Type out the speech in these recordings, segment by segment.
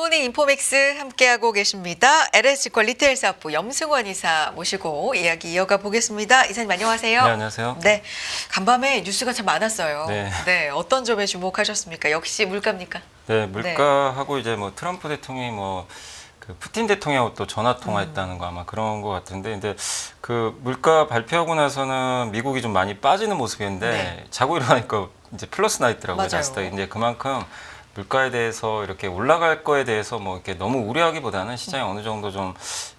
굿모닝 인포맥스 함께하고 계십니다. LS증권 리테일 사업부 염승원 이사 모시고 이야기 이어가 보겠습니다. 이사님 안녕하세요. 네, 안녕하세요. 네, 간밤에 뉴스가 참 많았어요. 네. 어떤 점에 주목하셨습니까? 역시 물가입니까? 네, 물가하고 이제 뭐 트럼프 대통령이 뭐 그 푸틴 대통령하고 또 전화 통화했다는 거 아마 그런 것 같은데, 근데 그 물가 발표하고 나서는 미국이 좀 많이 빠지는 모습이었는데 네. 자고 일어나니까 이제 플러스 나 있더라고요. 맞아요. 나스닥이. 이제 그만큼 물가에 대해서 이렇게 올라갈 거에 대해서 뭐 이렇게 너무 우려하기보다는 시장이 어느 정도 좀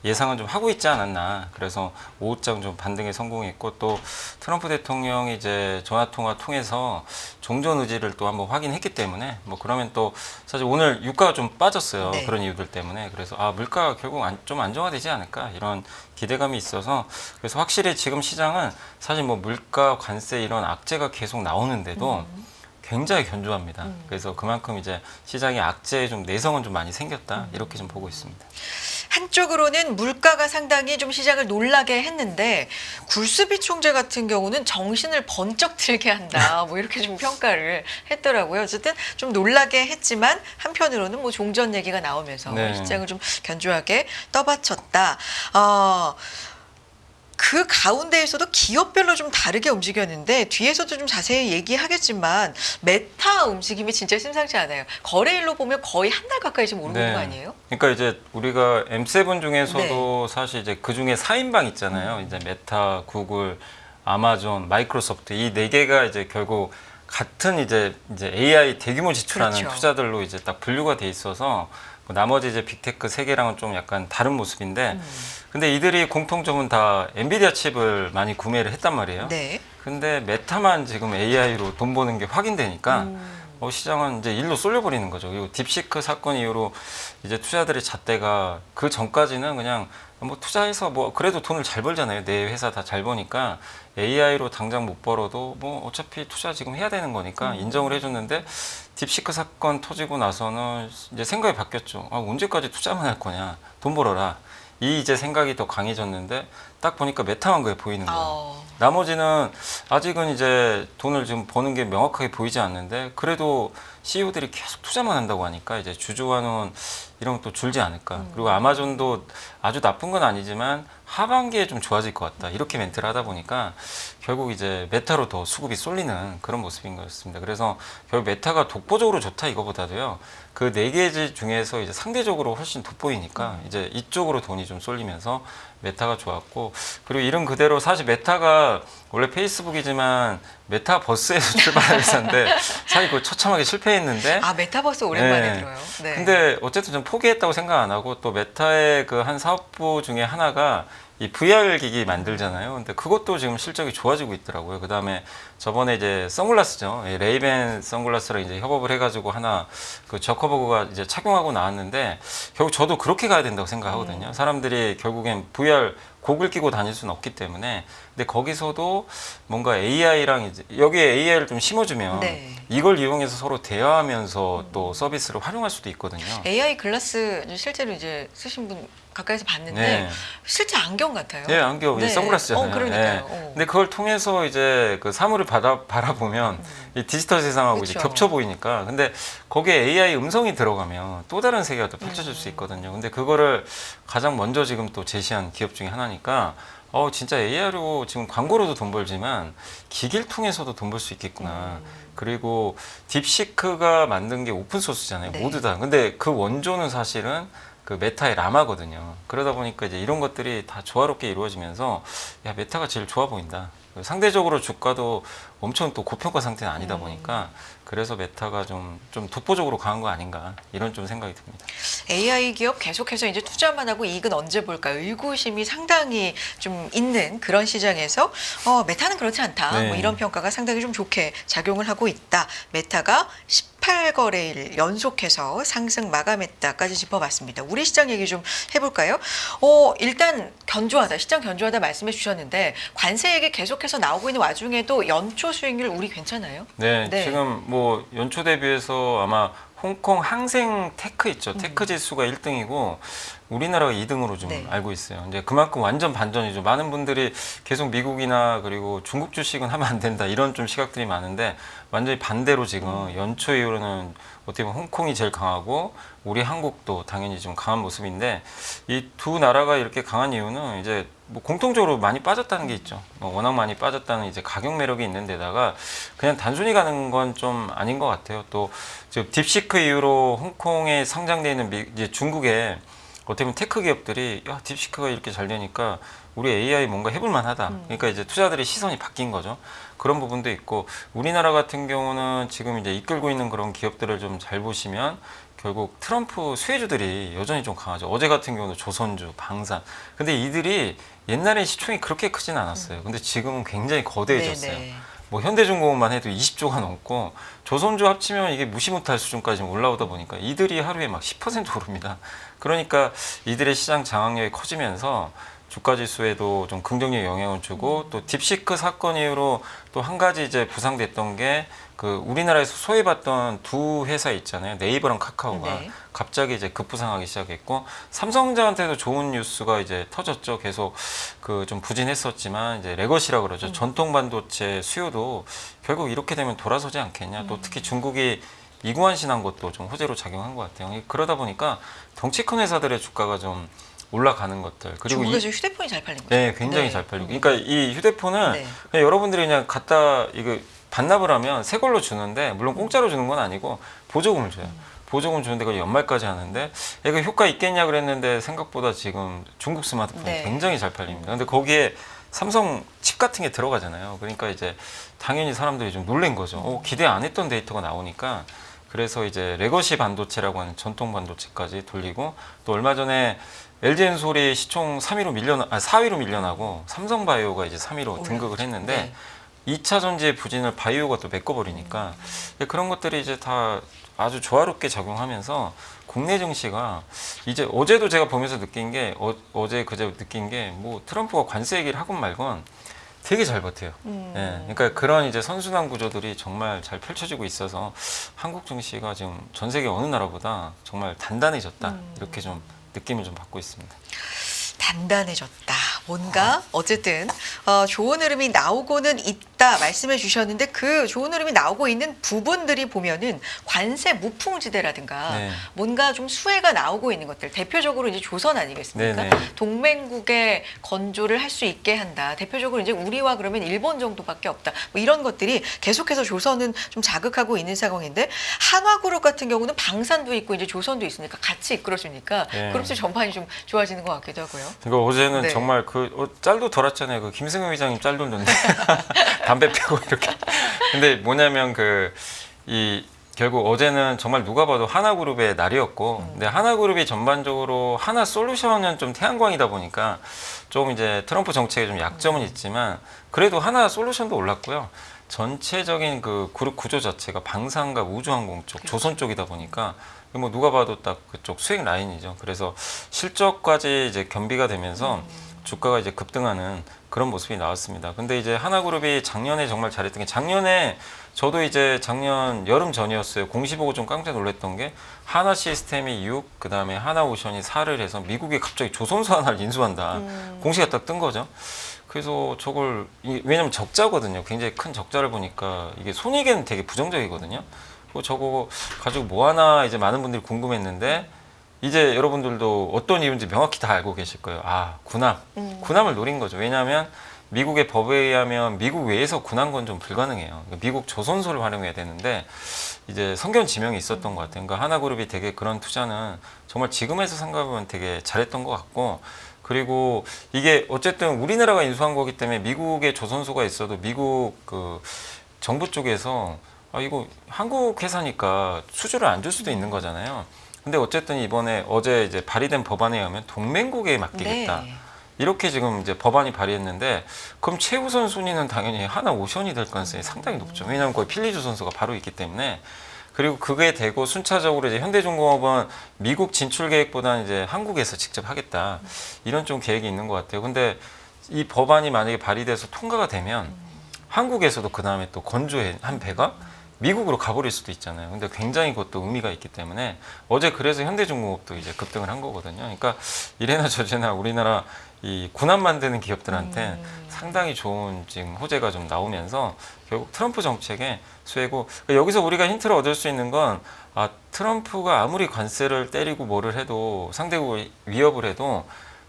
예상은 좀 하고 있지 않았나. 그래서 오후장 좀 반등에 성공했고, 또 트럼프 대통령이 이제 전화 통화 통해서 종전 의지를 또 한번 확인했기 때문에 뭐 그러면 또 사실 오늘 유가가 좀 빠졌어요. 네. 그런 이유들 때문에. 그래서 물가가 결국 좀 안정화되지 않을까 이런 기대감이 있어서, 그래서 확실히 지금 시장은 사실 뭐 물가 관세 이런 악재가 계속 나오는데도 굉장히 견조합니다. 그래서 그만큼 이제 시장의 악재에 좀 내성은 좀 많이 생겼다, 이렇게 좀 보고 있습니다. 한쪽으로는 물가가 상당히 좀 시장을 놀라게 했는데 굴스비 총재 같은 경우는 정신을 번쩍 들게 한다. 뭐 이렇게 좀 평가를 했더라고요. 어쨌든 좀 놀라게 했지만 한편으로는 뭐 종전 얘기가 나오면서 네. 시장을 좀 견조하게 떠받쳤다. 그 가운데에서도 기업별로 좀 다르게 움직였는데 뒤에서도 좀 자세히 얘기하겠지만 메타 움직임이 진짜 심상치 않아요. 거래일로 보면 거의 한 달 가까이 지금 오르고 있는 거 아니에요? 그러니까 이제 우리가 M7 중에서도 사실 이제 그 중에 4인방 있잖아요. 이제 메타, 구글, 아마존, 마이크로소프트, 이 네 개가 이제 결국 같은 이제 AI 대규모 지출하는 그렇죠. 투자들로 이제 딱 분류가 돼 있어서 뭐 나머지 이제 빅테크 세 개랑은 좀 약간 다른 모습인데, 근데 이들이 공통점은 다 엔비디아 칩을 많이 구매를 했단 말이에요. 네. 근데 메타만 지금 AI로 돈 버는 게 확인되니까 시장은 이제 일로 쏠려버리는 거죠. 그리고 딥시크 사건 이후로 이제 투자들의 잣대가, 그 전까지는 그냥 뭐 투자해서 뭐 그래도 돈을 잘 벌잖아요. 내 회사 다 잘 버니까 AI로 당장 못 벌어도 뭐 어차피 투자 지금 해야 되는 거니까 인정을 해줬는데, 딥시크 사건 터지고 나서는 이제 생각이 바뀌었죠. 언제까지 투자만 할 거냐, 돈 벌어라, 이 이제 생각이 더 강해졌는데, 딱 보니까 메타만 그게 보이는 거예요. 나머지는 아직은 이제 돈을 지금 버는 게 명확하게 보이지 않는데, 그래도 CEO들이 계속 투자만 한다고 하니까 이제 주주환원 이런 것도 줄지 않을까. 그리고 아마존도 아주 나쁜 건 아니지만 하반기에 좀 좋아질 것 같다, 이렇게 멘트를 하다 보니까 결국 이제 메타로 더 수급이 쏠리는 그런 모습인 것 같습니다. 그래서 결국 메타가 독보적으로 좋다 이거보다도요, 그 네 개 중에서 이제 상대적으로 훨씬 돋보이니까 이제 이쪽으로 돈이 좀 쏠리면서 메타가 좋았고, 그리고 이름 그대로 사실 메타가 원래 페이스북이지만 메타버스에서 출발한 회사인데 사실 그거 처참하게 실패했는데. 메타버스 오랜만에 네. 들어요. 네. 근데 어쨌든 좀 포기했다고 생각 안 하고, 또 메타의 그 한 사업부 중에 하나가 이 VR 기기 만들잖아요. 근데 그것도 지금 실적이 좋아지고 있더라고요. 그 다음에 저번에 이제 선글라스죠. 레이벤 선글라스랑 이제 협업을 해가지고 하나 그 저커버그가 이제 착용하고 나왔는데, 결국 저도 그렇게 가야 된다고 생각하거든요. 사람들이 결국엔 VR 고글 끼고 다닐 수는 없기 때문에. 근데 거기서도 뭔가 AI랑 이제 여기에 AI를 좀 심어주면 이걸 이용해서 서로 대화하면서 또 서비스를 활용할 수도 있거든요. AI 글라스 실제로 이제 쓰신 분 가까이서 봤는데 실제 안경 같아요. 네, 안경, 선글라스잖아요. 그러니까요. 근데 그걸 통해서 이제 그 사물을 바라보면 이 디지털 세상하고 이제 겹쳐 보이니까. 근데 거기에 AI 음성이 들어가면 또 다른 세계가 또 펼쳐질 수 있거든요. 근데 그거를 가장 먼저 지금 또 제시한 기업 중에 하나니까, 진짜 AI로 지금 광고로도 돈 벌지만 기기를 통해서도 돈 벌 수 있겠구나. 그리고 딥시크가 만든 게 오픈 소스잖아요. 모두 다. 근데 그 원조는 사실은 그 메타의 라마거든요. 그러다 보니까 이제 이런 것들이 다 조화롭게 이루어지면서 메타가 제일 좋아 보인다. 상대적으로 주가도 엄청 또 고평가 상태는 아니다 보니까 그래서 메타가 좀 독보적으로 강한 거 아닌가, 이런 좀 생각이 듭니다. AI 기업 계속해서 이제 투자만 하고 이익은 언제 볼까 의구심이 상당히 좀 있는 그런 시장에서 메타는 그렇지 않다. 뭐 이런 평가가 상당히 좀 좋게 작용을 하고 있다. 메타가 18거래일 연속해서 상승 마감했다까지 짚어봤습니다. 우리 시장 얘기 좀 해볼까요? 일단 견조하다, 시장 견조하다 말씀해 주셨는데 관세 얘기 계속해서 나오고 있는 와중에도 연초 수익률 우리 괜찮아요? 네. 지금 뭐 연초 대비해서 아마 홍콩 항생 테크 있죠. 테크 지수가 1등이고 우리나라가 2등으로 좀 알고 있어요. 이제 그만큼 완전 반전이죠. 많은 분들이 계속 미국이나 그리고 중국 주식은 하면 안 된다, 이런 좀 시각들이 많은데 완전히 반대로 지금 연초 이후로는 어떻게 보면 홍콩이 제일 강하고 우리 한국도 당연히 좀 강한 모습인데 이 두 나라가 이렇게 강한 이유는 이제 뭐 공통적으로 많이 빠졌다는 게 있죠. 뭐 워낙 많이 빠졌다는 이제 가격 매력이 있는 데다가 그냥 단순히 가는 건 좀 아닌 것 같아요. 또 지금 딥시크 이후로 홍콩에 상장되어 있는 이제 중국에 어떻게 보면 테크 기업들이 야 딥시크가 이렇게 잘 되니까 우리 AI 뭔가 해볼만 하다. 그러니까 이제 투자들의 시선이 바뀐 거죠. 그런 부분도 있고 우리나라 같은 경우는 지금 이제 이끌고 있는 그런 기업들을 좀 잘 보시면 결국 트럼프 수혜주들이 여전히 좀 강하죠. 어제 같은 경우는 조선주, 방산. 근데 이들이 옛날에 시총이 그렇게 크진 않았어요. 근데 지금은 굉장히 거대해졌어요. 네네. 뭐 현대중공업만 해도 20조가 넘고 조선주 합치면 이게 무시 못할 수준까지 올라오다 보니까 이들이 하루에 막 10% 오릅니다. 그러니까 이들의 시장 장악력이 커지면서 주가 지수에도 좀 긍정적 영향을 주고 또 딥시크 사건 이후로 또 한 가지 이제 부상됐던 게 그 우리나라에서 소외받던 두 회사 있잖아요. 네이버랑 카카오가 네. 갑자기 이제 급부상하기 시작했고 삼성전자한테도 좋은 뉴스가 이제 터졌죠. 계속 그 좀 부진했었지만 이제 레거시라 그러죠. 전통 반도체 수요도 결국 이렇게 되면 돌아서지 않겠냐. 또 특히 중국이 이구환신한 것도 좀 호재로 작용한 것 같아요. 그러다 보니까 덩치 큰 회사들의 주가가 좀 올라가는 것들 그리고 중국에서 휴대폰이 잘 팔린 거죠. 네, 굉장히 잘 팔리고. 그러니까 이 휴대폰은 네. 그냥 여러분들이 그냥 갖다 이거 반납을 하면 새 걸로 주는데 물론 공짜로 주는 건 아니고 보조금을 줘요. 보조금 주는데 그걸 연말까지 하는데 이거 효과 있겠냐 그랬는데 생각보다 지금 중국 스마트폰이 네. 굉장히 잘 팔립니다. 근데 거기에 삼성 칩 같은 게 들어가잖아요. 그러니까 이제 당연히 사람들이 좀 놀란 거죠. 기대 안 했던 데이터가 나오니까 그래서 이제 레거시 반도체라고 하는 전통 반도체까지 돌리고 또 얼마 전에 LG엔솔이 시총 4위로 밀려나고 삼성바이오가 이제 3위로 등극을 했는데 네. 2차 전지의 부진을 바이오가 또 메꿔버리니까 그런 것들이 이제 다 아주 조화롭게 작용하면서 국내 증시가 이제 어제도 제가 보면서 느낀 게 어제 그제 느낀 게 뭐 트럼프가 관세 얘기를 하건 말건 되게 잘 버텨요. 예, 그러니까 그런 이제 선순환 구조들이 정말 잘 펼쳐지고 있어서 한국 증시가 지금 전 세계 어느 나라보다 정말 단단해졌다 이렇게 좀 느낌을 좀 받고 있습니다. 단단해졌다. 뭔가 어쨌든 좋은 흐름이 나오고는 있다 말씀해 주셨는데 그 좋은 흐름이 나오고 있는 부분들이 보면은 관세 무풍지대라든가 네. 뭔가 좀 수혜가 나오고 있는 것들 대표적으로 이제 조선 아니겠습니까? 네네. 동맹국의 건조를 할 수 있게 한다. 대표적으로 이제 우리와 그러면 일본 정도밖에 없다. 뭐 이런 것들이 계속해서 조선은 좀 자극하고 있는 상황인데 한화그룹 같은 경우는 방산도 있고 이제 조선도 있으니까 같이 이끌어주니까 네. 그룹도 전반이 좀 좋아지는 것 같기도 하고요. 그러니까 어제는 네. 정말 짤도 돌았잖아요. 그 김승현 회장님 짤 돌던데 담배 피고 이렇게. 근데 뭐냐면 결국 어제는 정말 누가 봐도 하나그룹의 날이었고, 근데 하나그룹이 전반적으로 하나솔루션은 좀 태양광이다 보니까 좀 이제 트럼프 정책에 좀 약점은 있지만 그래도 하나솔루션도 올랐고요. 전체적인 그 그룹 구조 자체가 방산과 우주항공 쪽, 조선 쪽이다 보니까 뭐 누가 봐도 딱 그쪽 수익 라인이죠. 그래서 실적까지 이제 겸비가 되면서 주가가 이제 급등하는 그런 모습이 나왔습니다. 근데 이제 하나그룹이 작년에 정말 잘했던 게 작년에 저도 이제 작년 여름 전이었어요. 공시 보고 좀 깜짝 놀랐던 게 하나 시스템이 6, 그 다음에 하나오션이 4를 해서 미국이 갑자기 조선소 하나를 인수한다. 공시가 딱 뜬 거죠. 그래서 저걸 왜냐면 적자거든요. 굉장히 큰 적자를 보니까 이게 손익에는 되게 부정적이거든요. 저거 가지고 뭐 하나 이제 많은 분들이 궁금했는데 이제 여러분들도 어떤 이유인지 명확히 다 알고 계실 거예요. 아, 군함을 노린 거죠. 왜냐하면 미국의 법에 의하면 미국 외에서 군함 건 좀 불가능해요. 그러니까 미국 조선소를 활용해야 되는데 이제 성견 지명이 있었던 것 같아요. 그러니까 하나그룹이 되게 그런 투자는 정말 지금에서 생각하면 되게 잘했던 것 같고 그리고 이게 어쨌든 우리나라가 인수한 거기 때문에 미국의 조선소가 있어도 미국 그 정부 쪽에서 이거 한국 회사니까 수주를 안 줄 수도 있는 거잖아요. 근데 어쨌든 이번에 어제 이제 발의된 법안에 의하면 동맹국에 맡기겠다. 네. 이렇게 지금 이제 법안이 발의했는데 그럼 최우선 순위는 당연히 하나오션이 될 가능성이 상당히 높죠. 왜냐하면 거기 필리조선소가 바로 있기 때문에. 그리고 그게 되고 순차적으로 이제 현대중공업은 미국 진출 계획보다는 이제 한국에서 직접 하겠다. 이런 좀 계획이 있는 것 같아요. 근데 이 법안이 만약에 발의돼서 통과가 되면 한국에서도 그 다음에 또 건조해 한 배가 미국으로 가버릴 수도 있잖아요. 근데 굉장히 그것도 의미가 있기 때문에 어제 그래서 현대중공업도 이제 급등을 한 거거든요. 그러니까 이래나 저래나 우리나라 이 군함 만드는 기업들한테 상당히 좋은 지금 호재가 좀 나오면서 결국 트럼프 정책의 수혜고 여기서 우리가 힌트를 얻을 수 있는 건 아, 트럼프가 아무리 관세를 때리고 뭐를 해도 상대국을 위협을 해도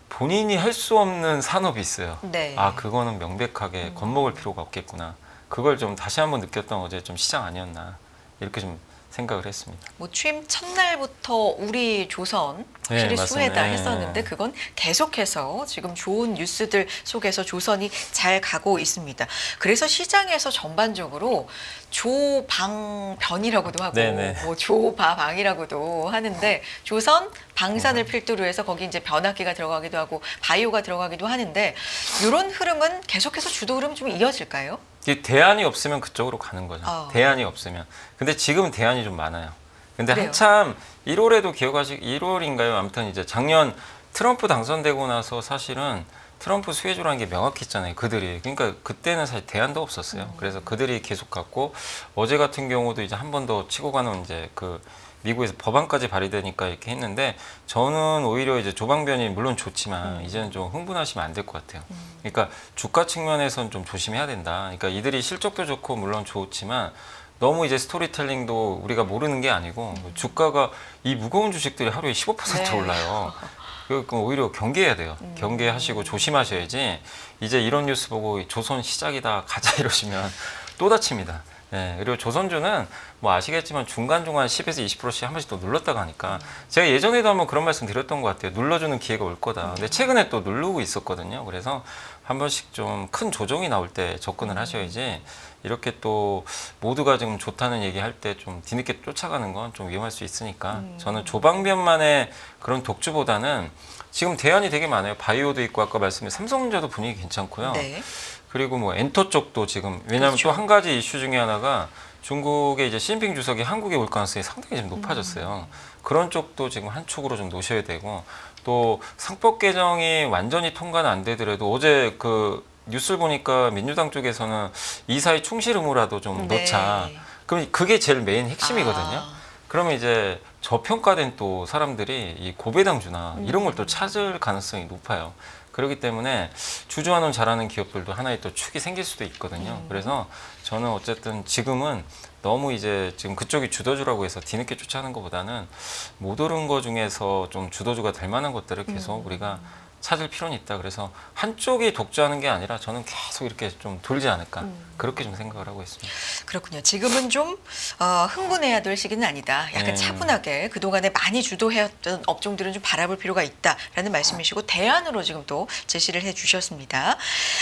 본인이 할 수 없는 산업이 있어요. 네. 아, 그거는 명백하게 겁먹을 필요가 없겠구나. 그걸 좀 다시 한번 느꼈던 어제 좀 시장 아니었나 이렇게 좀 생각을 했습니다. 뭐 취임 첫날부터 우리 조선 확실히 맞습니다. 수혜다 네. 했었는데 그건 계속해서 지금 좋은 뉴스들 속에서 조선이 잘 가고 있습니다. 그래서 시장에서 전반적으로 조방변이라고도 하고 네네. 뭐 조바방이라고도 하는데 조선 방산을 필두로 해서 거기 이제 변압기가 들어가기도 하고 바이오가 들어가기도 하는데 이런 흐름은 계속해서 주도 흐름 좀 이어질까요? 이게 대안이 없으면 그쪽으로 가는 거죠. 대안이 없으면. 근데 지금 대안이 좀 많아요. 근데 그래요? 한참 1월에도 1월인가요? 아무튼 이제 작년 트럼프 당선되고 나서 사실은 트럼프 수혜주라는 게 명확했잖아요. 그들이. 그러니까 그때는 사실 대안도 없었어요. 그래서 그들이 계속 갔고 어제 같은 경우도 이제 한 번 더 치고 가는 이제 그 미국에서 법안까지 발의되니까 이렇게 했는데 저는 오히려 이제 조방변이 물론 좋지만 이제는 좀 흥분하시면 안 될 것 같아요. 그러니까 주가 측면에서는 좀 조심해야 된다. 그러니까 이들이 실적도 좋고 물론 좋지만 너무 이제 스토리텔링도 우리가 모르는 게 아니고 주가가 이 무거운 주식들이 하루에 15% 네. 올라요. 그 오히려 경계해야 돼요. 경계하시고 조심하셔야지 이제 이런 뉴스 보고 조선 시작이다 가자 이러시면 또 다칩니다. 네, 그리고 조선주는 뭐 아시겠지만 중간중간 10에서 20%씩 한 번씩 또 눌렀다가 하니까 제가 예전에도 한번 그런 말씀 드렸던 것 같아요. 눌러주는 기회가 올 거다. 근데 최근에 또 누르고 있었거든요. 그래서 한 번씩 좀 큰 조정이 나올 때 접근을 하셔야지 이렇게 또 모두가 지금 좋다는 얘기할 때 좀 뒤늦게 쫓아가는 건 좀 위험할 수 있으니까 저는 조방변만의 그런 독주보다는 지금 대안이 되게 많아요. 바이오도 있고 아까 말씀드린 삼성전자도 분위기 괜찮고요. 네. 그리고 뭐 엔터 쪽도 지금 왜냐하면 그렇죠. 또 한 가지 이슈 중에 하나가 중국의 이제 시진핑 주석이 한국에 올 가능성이 상당히 좀 높아졌어요. 그런 쪽도 지금 한 축으로 좀 놓으셔야 되고 또 상법 개정이 완전히 통과는 안 되더라도 어제 그 뉴스를 보니까 민주당 쪽에서는 이사의 충실 의무라도 좀 네. 넣자. 그럼 그게 제일 메인 핵심이거든요. 그러면 이제 저평가된 또 사람들이 이 고배당주나 이런 걸 또 찾을 가능성이 높아요. 그렇기 때문에 주주환원 잘하는 기업들도 하나의 또 축이 생길 수도 있거든요. 그래서 저는 어쨌든 지금은 너무 이제 지금 그쪽이 주도주라고 해서 뒤늦게 쫓아가는 것보다는 못 오른 거 중에서 좀 주도주가 될 만한 것들을 계속 우리가 찾을 필요는 있다. 그래서 한쪽이 독주하는 게 아니라 저는 계속 이렇게 좀 돌지 않을까 그렇게 좀 생각을 하고 있습니다. 그렇군요. 지금은 좀 흥분해야 될 시기는 아니다. 약간 네. 차분하게 그동안에 많이 주도해왔던 업종들은 좀 바라볼 필요가 있다라는 말씀이시고 대안으로 지금 또 제시를 해주셨습니다.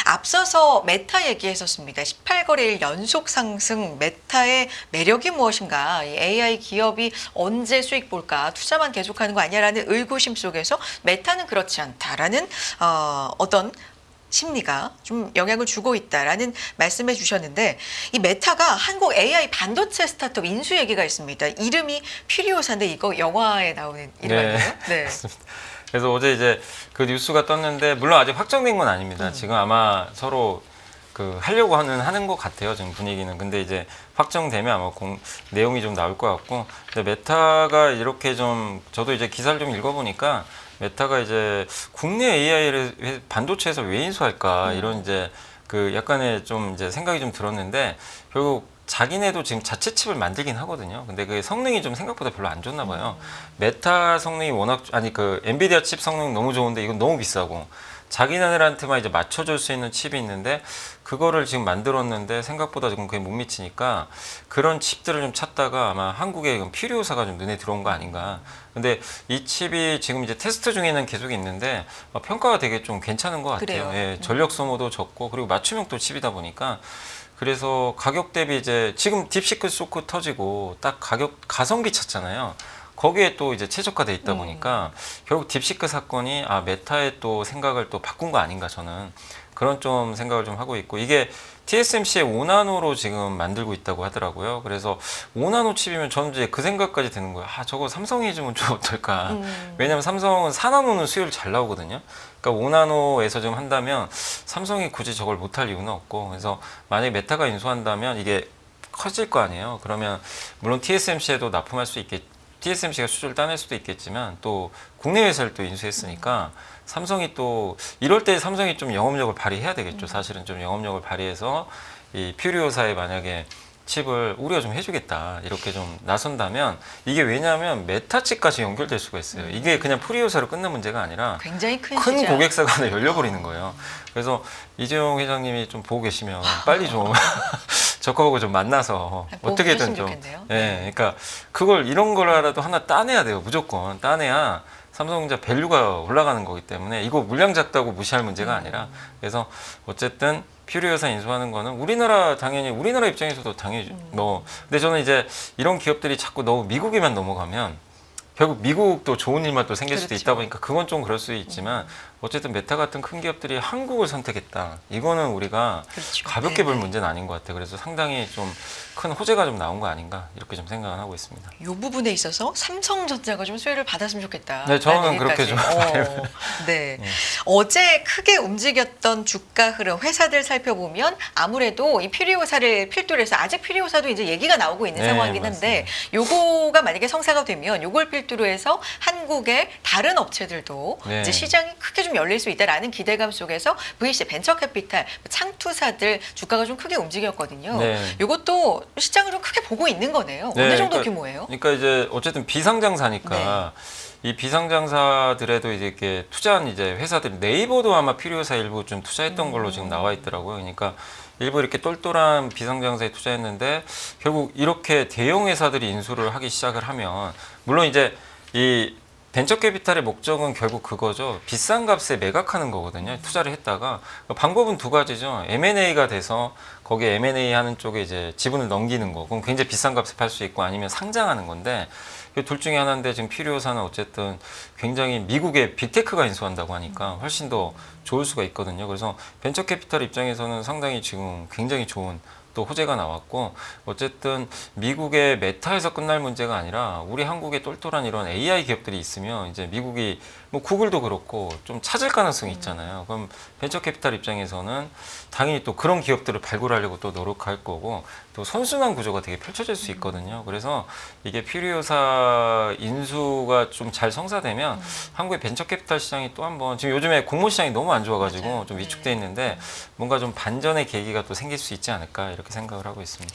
앞서서 메타 얘기했었습니다. 18거래일 연속 상승 메타의 매력이 무엇인가? 이 AI 기업이 언제 수익 볼까? 투자만 계속하는 거 아니야라는 의구심 속에서 메타는 그렇지 않다라는 어떤 심리가 좀 영향을 주고 있다라는 말씀해 주셨는데 이 메타가 한국 AI 반도체 스타트업 인수 얘기가 있습니다. 이름이 퓨리오사인데 이거 영화에 나오는 이름 네. 아니에요? 네. 맞습니다. 그래서 어제 이제 그 뉴스가 떴는데 물론 아직 확정된 건 아닙니다. 지금 아마 서로 그 하려고 하는 것 같아요. 지금 분위기는. 근데 이제 확정되면 아마 내용이 좀 나올 것 같고. 근데 메타가 이렇게 좀 저도 이제 기사를 좀 읽어보니까 메타가 이제 국내 AI를 반도체에서 왜 인수할까 이런 이제 그 약간의 좀 이제 생각이 좀 들었는데 결국 자기네도 지금 자체 칩을 만들긴 하거든요. 근데 그 성능이 좀 생각보다 별로 안 좋나 봐요. 메타 성능이 워낙 아니 그 엔비디아 칩 성능 너무 좋은데 이건 너무 비싸고 자기네들한테만 이제 맞춰줄 수 있는 칩이 있는데 그거를 지금 만들었는데 생각보다 지금 그게 못 미치니까 그런 칩들을 좀 찾다가 아마 한국에 퓨리오사가 좀 눈에 들어온 거 아닌가. 근데 이 칩이 지금 이제 테스트 중에는 계속 있는데 평가가 되게 좀 괜찮은 것 같아요. 그래요? 예, 전력 소모도 적고 그리고 맞춤형 또 칩이다 보니까 그래서 가격 대비 이제 지금 딥시크 소크 터지고 딱 가성비 찾잖아요. 거기에 또 이제 최적화돼 있다 보니까 결국 딥시크 사건이 메타의 또 생각을 또 바꾼 거 아닌가 저는 그런 좀 생각을 좀 하고 있고 이게 TSMC의 5나노로 지금 만들고 있다고 하더라고요. 그래서 5나노 칩이면 저는 이제 그 생각까지 드는 거예요. 저거 삼성이 해주면 좀 어떨까. 왜냐면 삼성은 4나노는 수율 잘 나오거든요. 그러니까 5나노에서 지금 한다면 삼성이 굳이 저걸 못할 이유는 없고 그래서 만약에 메타가 인수한다면 이게 커질 거 아니에요. 그러면 물론 TSMC에도 납품할 수 있겠 TSMC가 수주를 따낼 수도 있겠지만 또 국내 회사를 또 인수했으니까 삼성이 또 이럴 때 삼성이 좀 영업력을 발휘해야 되겠죠. 사실은 좀 영업력을 발휘해서 이 퓨리오사에 만약에 칩을 우리가 좀 해주겠다 이렇게 좀 나선다면 이게 왜냐하면 메타칩까지 연결될 수가 있어요. 이게 그냥 프리오사로 끝난 문제가 아니라 굉장히 큰 큰 시장. 고객사가 하나 열려버리는 거예요. 그래서 이재용 회장님이 좀 보고 계시면 빨리 좀 적합하고 좀 만나서 어떻게든 좀, 좋겠네요. 예, 그러니까 그걸 이런 거라도 하나 따내야 돼요. 무조건 따내야 삼성전자 밸류가 올라가는 거기 때문에 이거 물량 작다고 무시할 문제가 아니라 그래서 어쨌든 필요여사 인수하는 거는 우리나라 당연히 우리나라 입장에서도 당연히 뭐 근데 저는 이제 이런 기업들이 자꾸 너무 미국에만 넘어가면 결국 미국도 좋은 일만 또 생길 수도 그렇죠. 있다 보니까 그건 좀 그럴 수 있지만 어쨌든 메타 같은 큰 기업들이 한국을 선택했다. 이거는 우리가 그렇죠. 가볍게 볼 네네. 문제는 아닌 것 같아요. 그래서 상당히 좀 큰 호재가 좀 나온 거 아닌가 이렇게 좀 생각을 하고 있습니다. 이 부분에 있어서 삼성전자가 좀 수혜를 받았으면 좋겠다. 네, 저는 라는 그렇게 얘기까지. 좀 네. 네. 어제 크게 움직였던 주가 흐름 회사들 살펴보면 아무래도 이 피리오사를 필두로 해서 아직 피리오사도 이제 얘기가 나오고 있는 네, 상황이긴 한데 요거가 만약에 성사가 되면 요걸 필두로 해서 한국의 다른 업체들도 네. 이제 시장이 크게 좀 열릴 수 있다라는 기대감 속에서 VC 벤처캐피탈 창투사들 주가가 좀 크게 움직였거든요. 네. 요것도 시장을 좀 크게 보고 있는 거네요. 네, 어느 정도 그러니까- 규모예요? 그러니까 이제 어쨌든 비상장사니까 이 비상장사들에도 이제 이렇게 투자한 이제 회사들이 네이버도 아마 필요사 일부 좀 투자했던 걸로 지금 나와 있더라고요. 그러니까 일부 이렇게 똘똘한 비상장사에 투자했는데 결국 이렇게 대형 회사들이 인수를 하기 시작을 하면 물론 이제 이 벤처캐피탈의 목적은 결국 그거죠. 비싼 값에 매각하는 거거든요. 투자를 했다가 방법은 두 가지죠. M&A가 돼서 거기에 M&A 하는 쪽에 이제 지분을 넘기는 거. 그럼 굉장히 비싼 값에 팔 수 있고 아니면 상장하는 건데 이 둘 중에 하나인데 지금 필요사는 어쨌든 굉장히 미국의 빅테크가 인수한다고 하니까 훨씬 더 좋을 수가 있거든요. 그래서 벤처캐피탈 입장에서는 상당히 지금 굉장히 좋은 또 호재가 나왔고 어쨌든 미국의 메타에서 끝날 문제가 아니라 우리 한국의 똘똘한 이런 AI 기업들이 있으면 이제 미국이 뭐 구글도 그렇고 좀 찾을 가능성이 있잖아요. 그럼 벤처캐피탈 입장에서는 당연히 또 그런 기업들을 발굴하려고 또 노력할 거고 또 선순환 구조가 되게 펼쳐질 수 있거든요. 그래서 이게 필요사 인수가 좀 잘 성사되면 한국의 벤처캐피탈 시장이 또 한번 지금 요즘에 공모 시장이 너무 안 좋아가지고 맞아요. 좀 네. 위축돼 있는데 뭔가 좀 반전의 계기가 또 생길 수 있지 않을까 이렇게 생각을 하고 있습니다.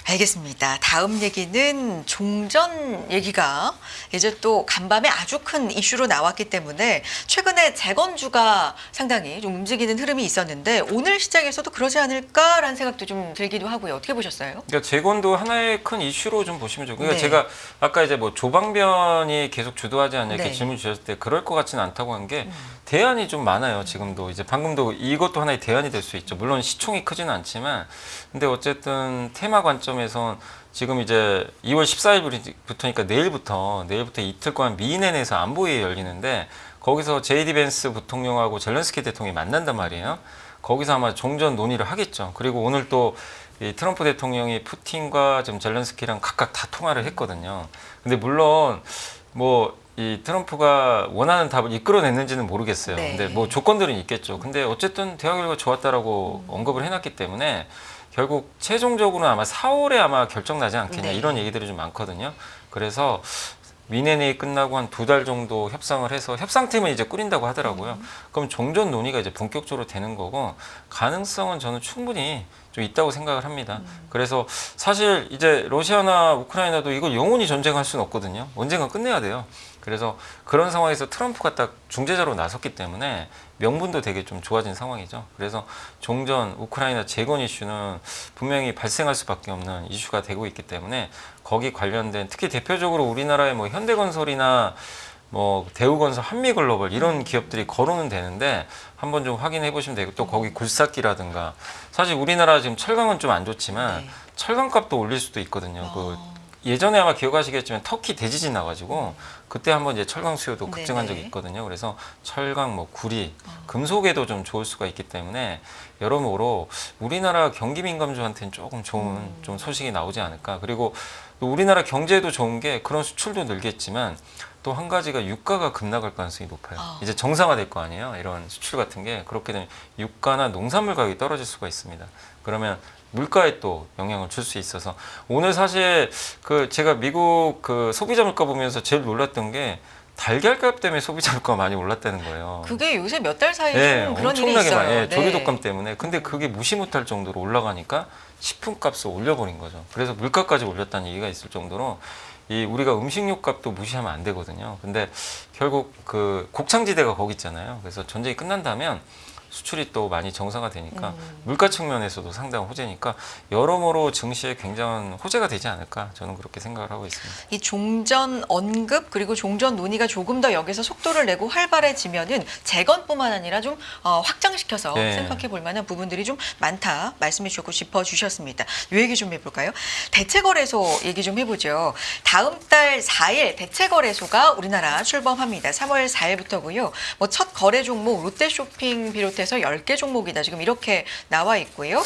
알겠습니다. 다음 얘기는 종전 얘기가 이제 또 간밤에 아주 큰 이슈로 나왔기 때문에 최근에 재건주가 상당히 좀 움직이는 흐름이 있었는데 오늘 시장에서도 그러지 않을까라는 생각도 좀 들기도 하고요. 어떻게 보셨어요? 그러니까 재건도 하나의 큰 이슈로 좀 보시면 좋고, 그러니까 네. 제가 아까 이제 뭐 조방변이 계속 주도하지 않냐 이렇게 네. 질문 주셨을 때 그럴 것 같지는 않다고 한 게 대안이 좀 많아요. 지금도 이제 방금도 이것도 하나의 대안이 될 수 있죠. 물론 시총이 크지는 않지만, 근데 어쨌든 테마 관점에선 지금 이제 2월 14일부터니까 내일부터 이틀간 미인엔에서 안보회의 열리는데 거기서 제이디 벤스 부통령하고 젤렌스키 대통령이 만난단 말이에요. 거기서 아마 종전 논의를 하겠죠. 그리고 오늘 또 이 트럼프 대통령이 푸틴과 지금 젤렌스키랑 각각 다 통화를 했거든요. 근데 물론 뭐 이 트럼프가 원하는 답을 이끌어냈는지는 모르겠어요. 네. 근데 뭐 조건들은 있겠죠. 근데 어쨌든 대화 결과 좋았다라고 언급을 해놨기 때문에 결국 최종적으로는 아마 4월에 아마 결정 나지 않겠냐 네. 이런 얘기들이 좀 많거든요. 그래서 미네네이 끝나고 한 2달 정도 협상을 해서 협상팀을 이제 꾸린다고 하더라고요. 그럼 종전 논의가 이제 본격적으로 되는 거고 가능성은 저는 충분히 좀 있다고 생각을 합니다. 그래서 사실 이제 러시아나 우크라이나도 이걸 영원히 전쟁할 수는 없거든요. 언젠가 끝내야 돼요. 그래서 그런 상황에서 트럼프가 딱 중재자로 나섰기 때문에 명분도 되게 좀 좋아진 상황이죠. 그래서 종전, 우크라이나 재건 이슈는 분명히 발생할 수밖에 없는 이슈가 되고 있기 때문에 거기 관련된 특히 대표적으로 우리나라의 뭐 현대건설이나 뭐 대우건설, 한미글로벌 이런 기업들이 거론은 되는데 한번 좀 확인해 보시면 되고 또 거기 굴삭기라든가 사실 우리나라 지금 철강은 좀 안 좋지만 네. 철강값도 올릴 수도 있거든요. 그 예전에 아마 기억하시겠지만 터키 대지진 나가지고 그때 한번 이제 철강 수요도 급증한 네네. 적이 있거든요. 그래서 철강, 뭐 구리, 금속에도 좀 좋을 수가 있기 때문에 여러모로 우리나라 경기 민감주한테는 조금 좋은 좀 소식이 나오지 않을까. 그리고 또 우리나라 경제도 좋은 게 그런 수출도 늘겠지만 또 한 가지가 유가가 급락할 가능성이 높아요. 이제 정상화될 거 아니에요. 이런 수출 같은 게 그렇게 되면 유가나 농산물 가격이 떨어질 수가 있습니다. 그러면 물가에 또 영향을 줄 수 있어서 오늘 사실 그 제가 미국 그 소비자 물가 보면서 제일 놀랐던 게 달걀값 때문에 소비자 물가가 많이 올랐다는 거예요. 그게 요새 몇 달 사이에 네, 좀 그런 일이 엄청나게 있어요. 많이 네. 조류독감 때문에. 근데 그게 무시 못할 정도로 올라가니까 식품값을 올려버린 거죠. 그래서 물가까지 올렸다는 얘기가 있을 정도로 이 우리가 음식료 값도 무시하면 안 되거든요. 근데 결국 그 곡창지대가 거기 있잖아요. 그래서 전쟁이 끝난다면 수출이 또 많이 정상화 되니까 물가 측면에서도 상당한 호재니까 여러모로 증시에 굉장한 호재가 되지 않을까 저는 그렇게 생각을 하고 있습니다. 이 종전 언급 그리고 종전 논의가 조금 더 여기서 속도를 내고 활발해지면은 재건뿐만 아니라 좀 확장시켜서 네. 생각해 볼 만한 부분들이 좀 많다 말씀해 주셨고 짚어주셨습니다. 이 얘기 좀 해볼까요? 대체거래소 얘기 좀 해보죠. 다음 달 4일 대체거래소가 우리나라 출범합니다. 3월 4일부터고요. 뭐 첫 거래 종목 롯데쇼핑 비롯해서 10개 종목이다. 지금 이렇게 나와 있고요.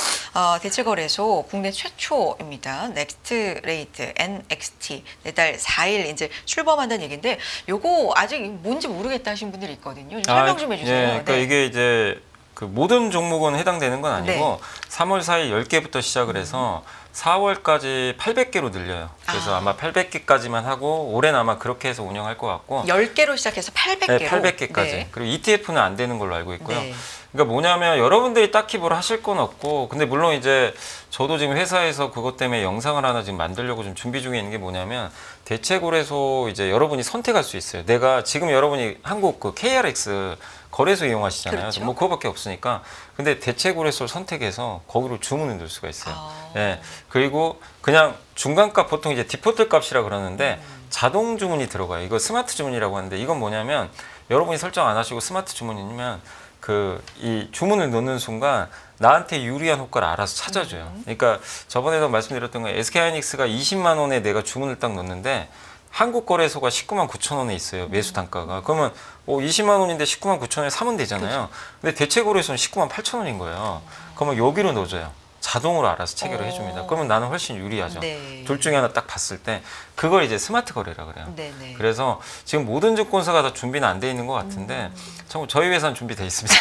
대체거래소 국내 최초입니다. 넥스트레이트 NXT 내달 4일 이제 출범한다는 얘기인데 요거 아직 뭔지 모르겠다 하신 분들이 있거든요. 좀 설명 좀 해주세요. 예, 그러니까 네. 이게 이제 그 모든 종목은 해당되는 건 아니고 네. 3월 4일 10개부터 시작을 해서 4월까지 800개로 늘려요. 그래서 아마 800개까지만 하고 올해는 아마 그렇게 해서 운영할 것 같고 10개로 시작해서 800개로. 네, 800개까지. 그리고 ETF는 안 되는 걸로 알고 있고요. 네. 그러니까 뭐냐면 여러분들이 딱히 뭘 하실 건 없고 근데 물론 이제 저도 지금 회사에서 그것 때문에 영상을 하나 지금 만들려고 좀 준비 중에 있는 게 뭐냐면 대체거래소 이제 여러분이 선택할 수 있어요. 내가 지금 여러분이 한국 그 KRX 거래소 이용하시잖아요. 그렇죠. 뭐 그거밖에 없으니까. 근데 대체거래소를 선택해서 거기로 주문을 넣을 수가 있어요. 예. 그리고 그냥 중간값 보통 이제 디포트 값이라 그러는데 자동 주문이 들어가요. 이거 스마트 주문이라고 하는데 이건 뭐냐면 여러분이 설정 안 하시고 스마트 주문이면 그 이 주문을 넣는 순간 나한테 유리한 효과를 알아서 찾아줘요. 그러니까 저번에도 말씀드렸던 거 SK하이닉스가 20만 원에 내가 주문을 딱 넣는데 한국 거래소가 19만 9천 원에 있어요. 매수 단가가. 그러면 20만 원인데 19만 9천 원에 사면 되잖아요. 근데 대체 거래소는 19만 8천 원인 거예요. 그러면 여기로 넣어줘요. 자동으로 알아서 체결을 해줍니다. 그러면 나는 훨씬 유리하죠. 네. 둘 중에 하나 딱 봤을 때 그걸 이제 스마트 거래라 그래요. 네네. 그래서 지금 모든 증권사가 다 준비는 안 돼 있는 것 같은데 참 저희 회사는 준비돼 있습니다.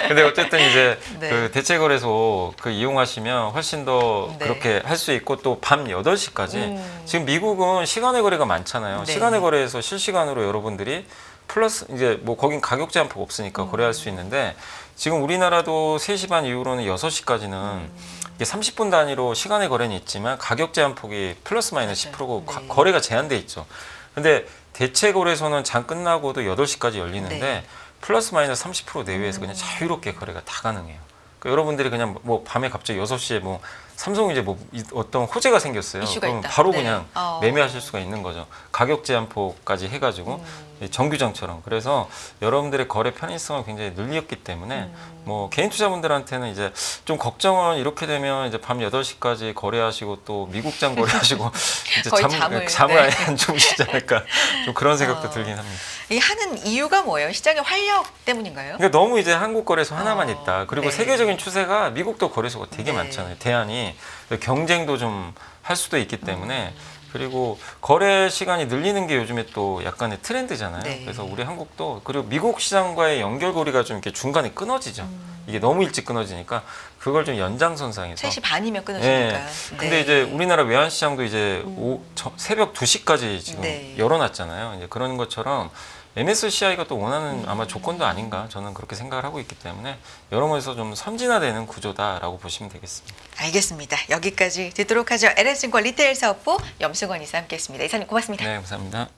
근데 어쨌든 이제 네. 그 대체거래소 그 이용하시면 훨씬 더 네. 그렇게 할 수 있고 또 밤 8시까지 지금 미국은 시간의 거래가 많잖아요. 네. 시간의 거래에서 실시간으로 여러분들이 플러스 이제 뭐 거긴 가격 제한폭 없으니까 거래할 수 있는데 지금 우리나라도 3시 반 이후로는 6시까지는 이게 30분 단위로 시간의 거래는 있지만 가격 제한폭이 플러스 마이너스 10%고 네. 거래가 제한돼 있죠. 근데 대체 거래소는 장 끝나고도 8시까지 열리는데 네. 플러스 마이너스 30% 내외에서 그냥 자유롭게 거래가 다 가능해요. 그러니까 여러분들이 그냥 뭐 밤에 갑자기 6시에 뭐 삼성 이제 뭐 어떤 호재가 생겼어요. 이슈가 그러면 있다. 바로 네. 그냥 매매하실 수가 있는 거죠. 가격 제한폭까지 해가지고 정규장처럼. 그래서 여러분들의 거래 편의성을 굉장히 늘렸기 때문에 뭐 개인 투자분들한테는 이제 좀 걱정은 이렇게 되면 이제 밤 8시까지 거래하시고 또 미국장 거래하시고 이제 거의 잠을 네. 아예 안 주무시지 않을까 좀 그런 생각도 들긴 합니다. 이 하는 이유가 뭐예요? 시장의 활력 때문인가요? 그러니까 너무 이제 한국 거래소 하나만 있다. 그리고 네. 세계적인 추세가 미국도 거래소가 되게 네. 많잖아요. 대안이 경쟁도 좀 할 수도 있기 때문에 그리고 거래 시간이 늘리는 게 요즘에 또 약간의 트렌드잖아요. 네. 그래서 우리 한국도 그리고 미국 시장과의 연결고리가 좀 이렇게 중간에 끊어지죠. 이게 너무 일찍 끊어지니까 그걸 좀 연장선상에서 3시 반이면 끊어지니까. 근데 네. 이제 우리나라 외환시장도 이제 새벽 2시까지 지금 네. 열어놨잖아요. 이제 그런 것처럼 MSCI가 또 원하는 아마 조건도 아닌가 저는 그렇게 생각을 하고 있기 때문에 여러 면에서 좀 선진화되는 구조다라고 보시면 되겠습니다. 알겠습니다. 여기까지 듣도록 하죠. LS증권 리테일 사업부 염승원 이사 함께했습니다. 이사님 고맙습니다. 네, 감사합니다.